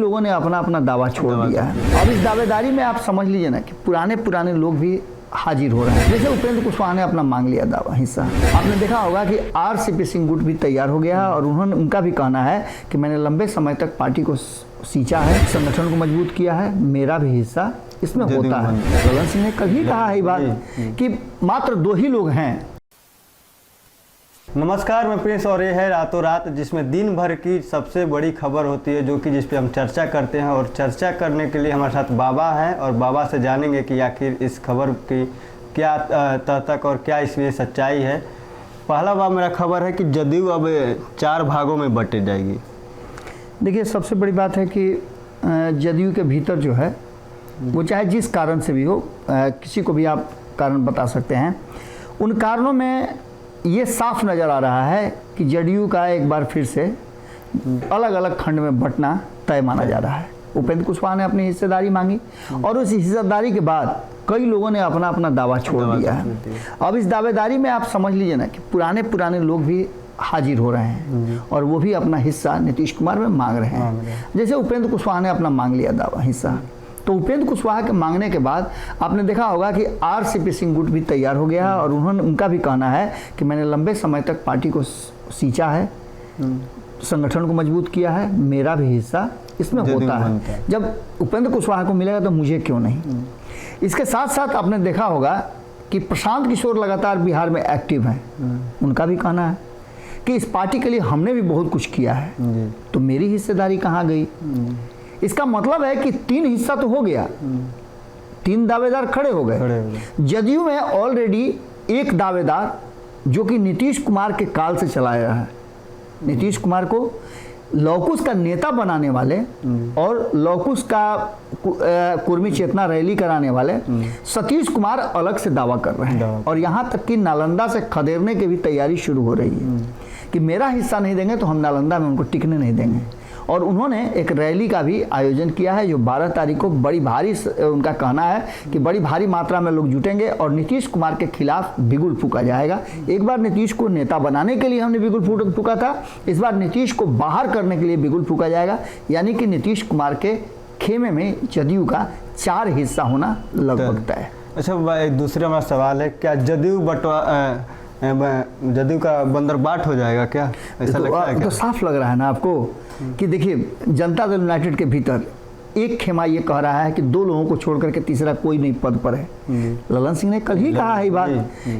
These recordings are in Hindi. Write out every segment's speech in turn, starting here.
लोगों ने अपना अपना दावा छोड़ दिया है। अब इस दावेदारी में आप समझ लीजिए ना कि पुराने लोग भी हाजिर हो रहे हैं। जैसे उपेंद्र कुशवाहा ने अपना मांग लिया दावा हिस्सा। आपने देखा होगा कि आरसीपी सिंह गुट भी तैयार हो गया है और उनका भी कहना है कि मैंने लंबे समय तक पार्टी को सींचा है, संगठन को मजबूत किया है, मेरा भी हिस्सा इसमें होता है। ललन सिंह ने कल ही कहा है बात कि मात्र 2 ही लोग हैं। नमस्कार, मैं प्रिंस और ये है रातों रात, जिसमें दिन भर की सबसे बड़ी खबर होती है, जो कि जिस पे हम चर्चा करते हैं। और चर्चा करने के लिए हमारे साथ बाबा हैं और बाबा से जानेंगे कि आखिर इस खबर की क्या तह तक और क्या इसमें सच्चाई है। पहला बात मेरा खबर है कि जदयू अब 4 भागों में बंट जाएगी। देखिए, सबसे बड़ी बात है कि जदयू के भीतर जो है वो चाहे जिस कारण से भी हो, किसी को भी आप कारण बता सकते हैं, उन कारणों में ये साफ नज़र आ रहा है कि जदयू का एक बार फिर से अलग अलग खंड में बंटना तय माना जा रहा है। उपेंद्र कुशवाहा ने अपनी हिस्सेदारी मांगी और उस हिस्सेदारी के बाद कई लोगों ने अपना अपना दावा छोड़ दिया है। अब इस दावेदारी में आप समझ लीजिए ना कि पुराने लोग भी हाजिर हो रहे हैं और वो भी अपना हिस्सा नीतीश कुमार में मांग रहे हैं। जैसे उपेंद्र कुशवाहा ने अपना मांग लिया दावा हिस्सा, तो उपेंद्र कुशवाहा के मांगने के बाद आपने देखा होगा कि आरसीपी सिंह गुट भी तैयार हो गया है और उनका भी कहना है कि मैंने लंबे समय तक पार्टी को सींचा है, संगठन को मजबूत किया है, मेरा भी हिस्सा इसमें होता है। जब उपेंद्र कुशवाहा को मिलेगा तो मुझे क्यों नहीं। इसके साथ साथ आपने देखा होगा कि प्रशांत किशोर लगातार बिहार में एक्टिव हैं। उनका भी कहना है कि इस पार्टी के लिए हमने भी बहुत कुछ किया है, तो मेरी हिस्सेदारी कहाँ गई। इसका मतलब है कि 3 हिस्सा तो हो गया, 3 दावेदार खड़े हो गए। जदयू में ऑलरेडी एक दावेदार जो कि नीतीश कुमार के काल से चलाया रहा है, नीतीश कुमार को लौकुश का नेता बनाने वाले और लौकुश का कुर्मी चेतना रैली कराने वाले सतीश कुमार अलग से दावा कर रहे हैं। और यहाँ तक कि नालंदा से खदेड़ने की भी तैयारी शुरू हो रही है कि मेरा हिस्सा नहीं देंगे तो हम नालंदा में उनको टिकने नहीं देंगे। और उन्होंने एक रैली का भी आयोजन किया है जो 12 तारीख को बड़ी भारी, उनका कहना है कि बड़ी भारी मात्रा में लोग जुटेंगे और नीतीश कुमार के खिलाफ बिगुल फूका जाएगा। एक बार नीतीश को नेता बनाने के लिए हमने बिगुल फूका था, इस बार नीतीश को बाहर करने के लिए बिगुल फूका जाएगा। यानी कि नीतीश कुमार के खेमे में जदयू का 4 हिस्सा होना लगभग तय है। अच्छा, एक दूसरा हमारा सवाल है, क्या जदयू का बंदरबाट हो जाएगा क्या? ऐसा लगता है क्या? तो साफ लग रहा है ना आपको कि देखिए, जनता दल यूनाइटेड के भीतर एक खेमा ये कह रहा है कि 2 लोगों को छोड़ करके तीसरा कोई नहीं पद पर है। ललन सिंह ने कल ही कहा है बात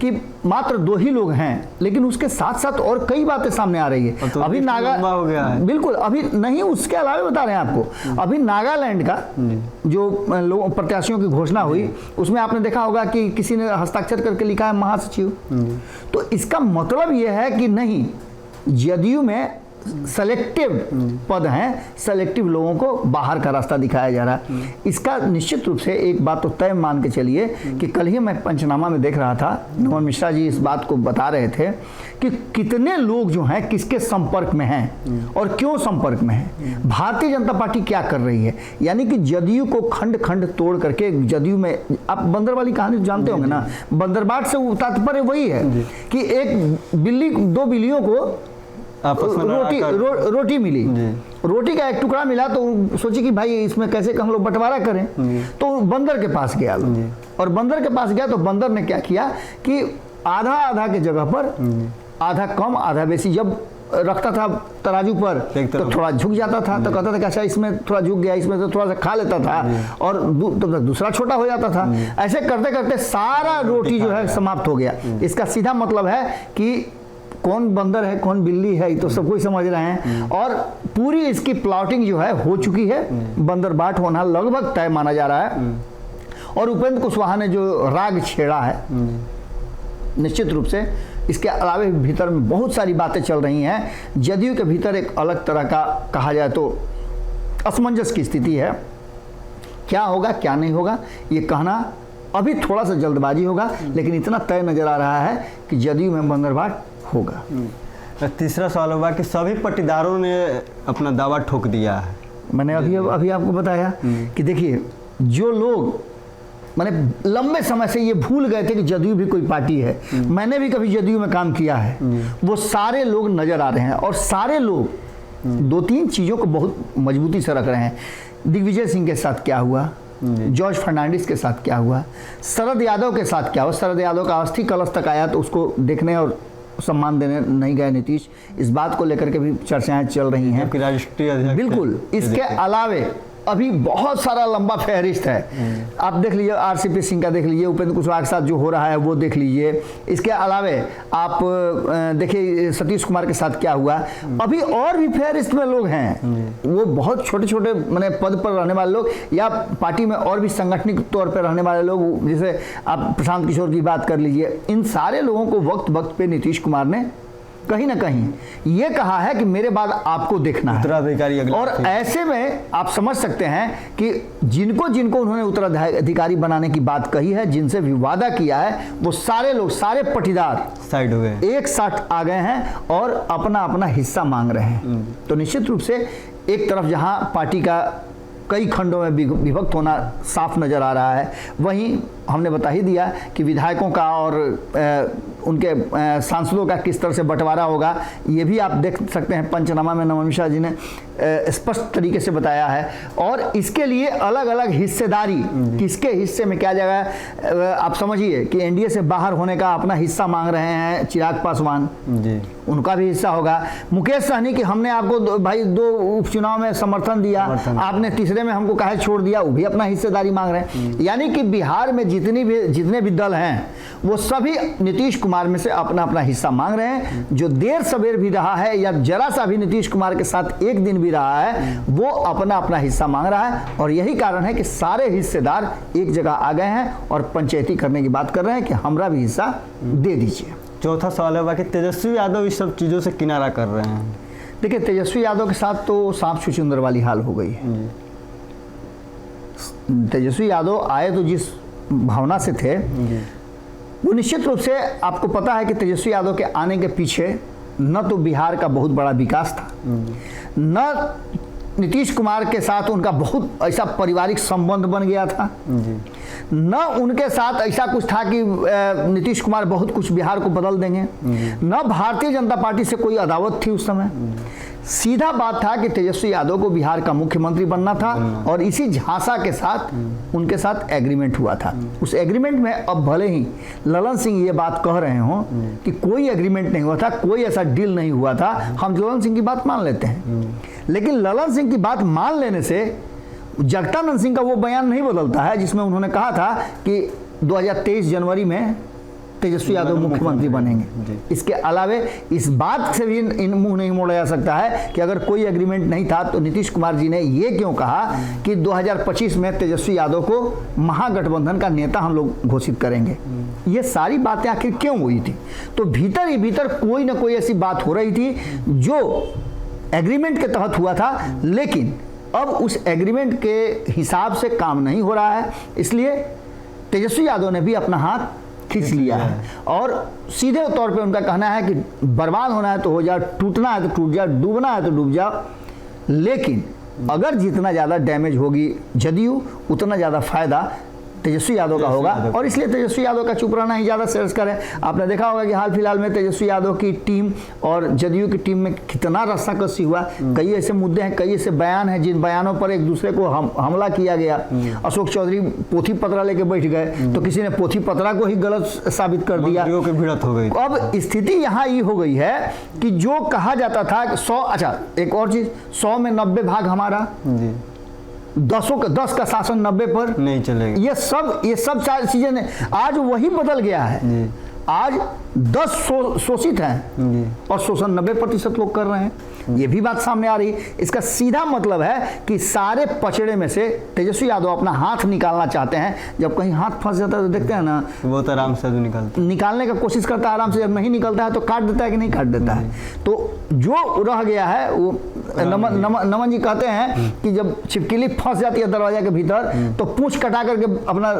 कि मात्र 2 ही लोग हैं, लेकिन उसके साथ साथ और कई बातें सामने आ रही है। तो अभी नागा हो गया है। बिल्कुल, अभी नहीं, उसके अलावा बता रहे हैं आपको, अभी नागालैंड का जो प्रत्याशियों की घोषणा हुई उसमें आपने देखा होगा कि किसी ने हस्ताक्षर करके लिखा है महासचिव। तो इसका मतलब यह है कि नहीं, जदयू में सेलेक्टिव पद हैं, सेलेक्टिव लोगों को बाहर का रास्ता दिखाया जा रहा है। इसका निश्चित रूप से एक बात तो तय मान के चलिए कि कल ही मैं पंचनामा में देख रहा था, नमन मिश्रा जी इस बात को बता रहे थे कि कितने लोग जो हैं किसके संपर्क में हैं और क्यों संपर्क में हैं, भारतीय जनता पार्टी क्या कर रही है। यानी कि जदयू को खंड खंड तोड़ करके जदयू में, आप बंदर वाली कहानी जानते होंगे ना, बंदरबाट से तात्पर्य वही है कि एक बिल्ली 2 बिल्लियों को रोटी मिली, रोटी का एक टुकड़ा मिला तो सोची कि भाई इसमें कैसे हम लोग बंटवारा करें, तो बंदर के पास गया और बंदर के पास गया तो बंदर ने क्या किया कि आधा के जगह पर आधा कम आधा बेसी जब रखता था तराजू पर तो थोड़ा झुक जाता था, तो कहता था कि अच्छा इसमें थोड़ा झुक गया, इसमें तो थोड़ा सा खा लेता था और तो दूसरा छोटा हो जाता था। ऐसे करते करते सारा रोटी जो है समाप्त हो गया। इसका सीधा मतलब है कि कौन बंदर है कौन बिल्ली है, तो सब कोई समझ रहे हैं। और पूरी इसकी प्लॉटिंग जो है हो चुकी है, बंदरबाट होना लगभग तय माना जा रहा है। और उपेंद्र कुशवाहा ने जो राग छेड़ा है, निश्चित रूप से इसके अलावा भीतर में बहुत सारी बातें चल रही हैं। जदयू के भीतर एक अलग तरह का, कहा जाए तो असमंजस की स्थिति है। क्या होगा क्या नहीं होगा ये कहना अभी थोड़ा सा जल्दबाजी होगा, लेकिन इतना तय नजर आ रहा है कि जदयू में बंदरबाट होगा। तीसरा सवाल होगा कि सभी पट्टीदारों ने अपना दावा ठोक दिया है। मैंने अभी आपको बताया कि देखिए, जो लोग मैंने लंबे समय से ये भूल गए थे कि जदयू भी कोई पार्टी है, मैंने भी कभी जदयू में काम किया है, वो सारे लोग नजर आ रहे हैं और सारे लोग दो तीन चीज़ों को बहुत मजबूती से रख रहे हैं। दिग्विजय सिंह के साथ क्या हुआ, जॉर्ज फर्नांडिस के साथ क्या हुआ, शरद यादव के साथ क्या हुआ। शरद यादव का अस्थि कलश तक आया तो उसको देखने और सम्मान देने नहीं गए नीतीश, इस बात को लेकर के भी चर्चाएं चल रही हैं। राष्ट्रीय अध्यक्ष बिल्कुल। इसके अलावे अभी बहुत सारा लंबा फहरिस्त है। आप देख लीजिए, आरसीपी सिंह का देख लीजिए, उपेंद्र कुशवाहा के साथ जो हो रहा है वो देख लीजिए। इसके अलावे आप देखिए सतीश कुमार के साथ क्या हुआ। अभी और भी फहरिस्त में लोग हैं, वो बहुत छोटे छोटे मैंने पद पर रहने वाले लोग या पार्टी में और भी संगठनिक तौर पर रहने वाले लोग, जैसे आप प्रशांत किशोर की बात कर लीजिए। इन सारे लोगों को वक्त वक्त पे नीतीश कुमार ने कहीं ना कहीं ये कहा है कि मेरे बाद आपको देखना है उत्तराधिकारी। और ऐसे में आप समझ सकते हैं कि जिनको जिनको उन्होंने उत्तराधिकारी बनाने की बात कही है, जिनसे भी वादा किया है, वो सारे लोग, सारे पटीदार साइड हो गए, एक साथ आ गए हैं और अपना अपना हिस्सा मांग रहे हैं। तो निश्चित रूप से एक तरफ जहां पार्टी का कई खंडों में विभक्त होना साफ नजर आ रहा है, वहीं हमने बता ही दिया कि विधायकों का और उनके सांसदों का किस तरह से बंटवारा होगा। ये भी आप देख सकते हैं, पंचनामा में नमन मिश्रा जी ने स्पष्ट तरीके से बताया है। और इसके लिए अलग अलग हिस्सेदारी, किसके हिस्से में क्या जगह, आप समझिए कि एनडीए से बाहर होने का अपना हिस्सा मांग रहे हैं चिराग पासवान जी, उनका भी हिस्सा होगा। मुकेश सहनी कि हमने आपको भाई 2 उपचुनाव में समर्थन दिया, आपने तीसरे में हमको काहे छोड़ दिया, वो भी अपना हिस्सेदारी मांग रहे हैं। यानी कि बिहार में जितने भी दल हैं वो सभी नीतीश कुमार में से अपना अपना हिस्सा मांग रहे हैं। जो देर सवेर भी रहा है या जरा सा भी नीतीश कुमार के साथ एक दिन भी रहा है, वो अपना अपना हिस्सा मांग रहा है। और यही कारण है कि सारे हिस्सेदार एक जगह आ गए हैं और पंचायती करने की बात कर रहे हैं कि हमारा भी हिस्सा दे दीजिए। चौथा सवाल है बाकी तेजस्वी यादव इस सब चीज़ों से किनारा कर रहे हैं। देखिए, तेजस्वी यादव के साथ तो सांप छुछुंदर वाली हाल हो गई है। तेजस्वी यादव आए तो जिस भावना से थे, वो निश्चित रूप से आपको पता है कि तेजस्वी यादव के आने के पीछे न तो बिहार का बहुत बड़ा विकास था, न नीतीश कुमार के साथ उनका बहुत ऐसा पारिवारिक संबंध बन गया था, न उनके साथ ऐसा कुछ था कि नीतीश कुमार बहुत कुछ बिहार को बदल देंगे, न भारतीय जनता पार्टी से कोई अदावत थी उस समय। सीधा बात था कि तेजस्वी यादव को बिहार का मुख्यमंत्री बनना था और इसी झांसा के साथ उनके साथ एग्रीमेंट हुआ था। उस एग्रीमेंट में अब भले ही ललन सिंह ये बात कह रहे हों कि कोई एग्रीमेंट नहीं हुआ था, कोई ऐसा डील नहीं हुआ था, हम ललन सिंह की बात मान लेते हैं। लेकिन ललन सिंह की बात मान लेने से जगदानंद सिंह का वो बयान नहीं बदलता है जिसमें उन्होंने कहा था कि 2023 जनवरी में तेजस्वी यादव मुख्यमंत्री बनेंगे। इसके अलावे इस बात से भी इन मुंह नहीं मोड़ा जा सकता है कि अगर कोई एग्रीमेंट नहीं था तो नीतीश कुमार जी ने ये क्यों कहा कि 2025 में तेजस्वी यादव को महागठबंधन का नेता हम लोग घोषित करेंगे। ये सारी बातें आखिर क्यों हुई थी? तो भीतर ही भीतर कोई ना कोई ऐसी बात हो रही थी जो एग्रीमेंट के तहत हुआ था, लेकिन अब उस एग्रीमेंट के हिसाब से काम नहीं हो रहा है। इसलिए तेजस्वी यादव ने भी अपना हाथ खींच लिया है और सीधे तौर पे उनका कहना है कि बर्बाद होना है तो हो जाओ, टूटना है तो टूट जाओ, डूबना है तो डूब जाओ। लेकिन अगर जितना ज़्यादा डैमेज होगी जदयू, उतना ज़्यादा फायदा तेजस्वी यादव का होगा और इसलिए तेजस्वी यादव का चुप रहना ही ज़्यादा श्रेयस्कर है। आपने देखा होगा कि हाल फिलहाल में तेजस्वी यादव की टीम और जदयू की टीम में कितना रस्साकसी हुआ। कई ऐसे मुद्दे हैं, कई ऐसे बयान हैं जिन बयानों पर एक दूसरे को हमला किया गया। अशोक चौधरी पोथी पत्रा लेके बैठ गए तो किसी ने पोथी पत्रा को ही गलत साबित कर दिया, भिड़त हो गई। अब स्थिति यहाँ ये हो गई है कि जो कहा जाता था 100, अच्छा एक और चीज, 100 में 90 भाग हमारा, 10 का शासन 90 पर नहीं चलेगा। ये सब चीजें आज वही बदल गया है। आज 10 शोषित हैं और शोषण 90% लोग कर रहे हैं। ये भी बात सामने आ रही है। इसका सीधा मतलब है कि सारे पचड़े में से तेजस्वी यादव अपना हाथ निकालना चाहते हैं। जब कहीं हाथ फंस जाता है तो देखते हैं ना, वो तो आराम से निकालने का कोशिश करता है आराम से, जब नहीं निकलता है तो काट देता है कि नहीं काट देता है। तो जो रह गया है वो नमन जी कहते हैं कि जब छिपकली फंस जाती है दरवाजा के भीतर तो पूंछ कटा करके अपना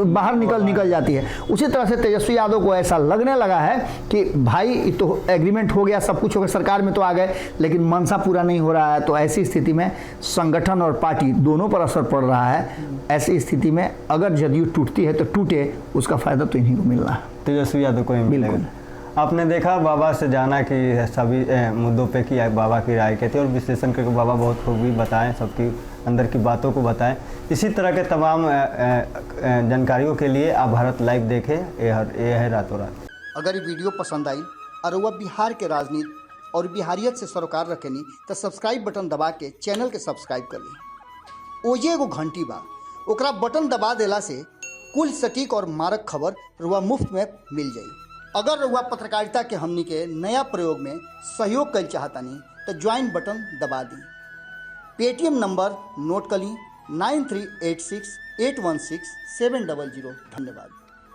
बाहर निकल जाती है। उसी तरह से तेजस्वी यादव को ऐसा लगने लगा है कि भाई तो एग्रीमेंट हो गया, सब कुछ हो गया, सरकार में तो आ गए, लेकिन मनसा पूरा नहीं हो रहा है। तो ऐसी स्थिति में संगठन और पार्टी दोनों पर असर पड़ रहा है। ऐसी स्थिति में अगर जदयू टूटती है तो टूटे, उसका फायदा तो इन्हीं को मिल रहा है, तेजस्वी यादव को ही मिलेगा। आपने देखा बाबा से जाना कि सभी मुद्दों पे कि बाबा की राय क्या थी और विश्लेषण करके बाबा बहुत खूबी बताएं, सबकी अंदर की बातों को बताएं। इसी तरह के तमाम जानकारियों के लिए आप भारत लाइव देखें। ये है रातों रात। अगर ये वीडियो पसंद आई और वह बिहार के राजनीति और बिहारियत से सरोकार रखेनी तो सब्सक्राइब बटन दबा के चैनल के सब्सक्राइब कर ली। ओजे एगो घंटी बा, ओकरा बटन दबा देला से कुल सटीक और मारक खबर रुआ मुफ्त में मिल जाई। अगर रुआ पत्रकारिता के हमनी के नया प्रयोग में सहयोग कर चाहतानी तो ज्वाइन बटन दबा दी। पेटीएम नंबर नोट कर ली 9386816700। धन्यवाद।